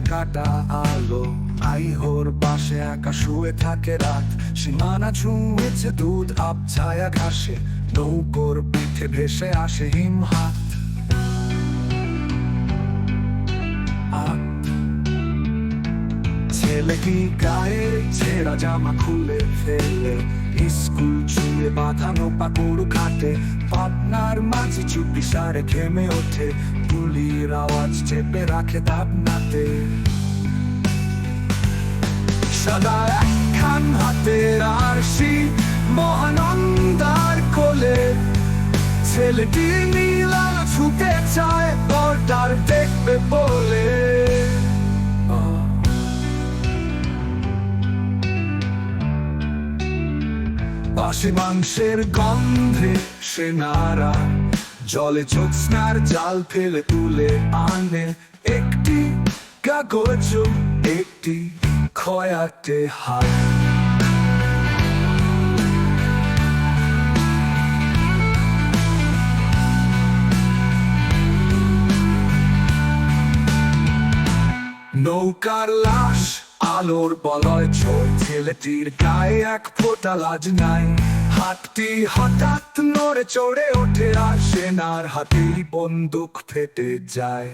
কাটা আলো, আইহোর পাশে একা শুয়ে থাকে রাত। সীমানা ছুঁয়েছে দুধ আবছায়া ঘাসে, নৌকোর পিঠে ভেসে আসে হিমহাত। ছেলেটি গায়ে ছেঁড়া জামা খুলে ফেলে, স্কুল ছুঁয়ে বাঁধানো পাকুড় খাটে। পাবনার মাঝি চুপি সারে ঘেমে ওঠে, গুলির আওয়াজ চেপে রাখে দাবনাতে। সাদা একখান হাতের আরশি মহানন্দার কোলে, ছেলেটি নীল আলো ছুতে চায় বর্ডার দেখবে বলে। পাশে মাংসের গন্ধে সেনারা জলে জ্যোৎস্নার জাল ফেলে তুলে আনে একটি কাগজ, একটি খয়াটে হাত। নৌকার লাশ আলোর বলয় ছোট, ছেলেটির গায়ে এক ফোঁটা লাজ নাই। হাতটি হঠাৎ নড়ে চড়ে ওঠে, আর সেনার হাতেই বন্দুক ফেটে যায়।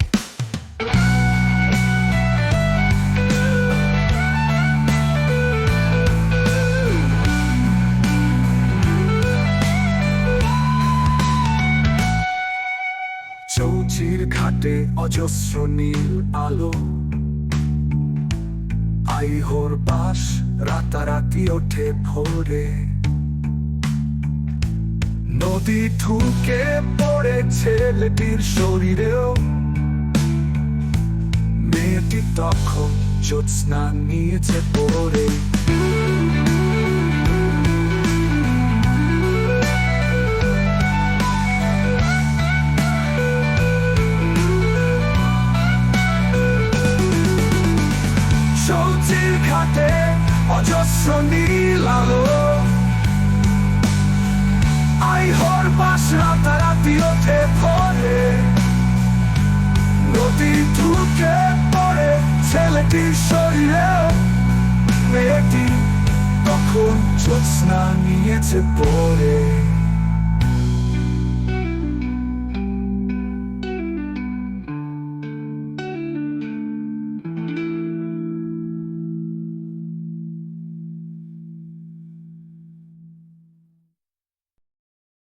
চৌচির ঘাটে অজস্র নীল আলো, আইহোর বাস রাতারাতি ওঠে ভোরে। নদী ঢুকে পড়ে ছেলেটির শরীরেও, মেয়েটি তখন জ্যোৎস্না নিয়েছে পড়ে। চৌচির ঘাটে অজস্র নীল আলো, আইহোর বাস রাতারাতি ওঠে ভোরে। নদী ঢুকে পড়ে ছেলেটির শরীরে, মেয়েটি তখন জ্যোৎস্না নিয়েছে পড়ে।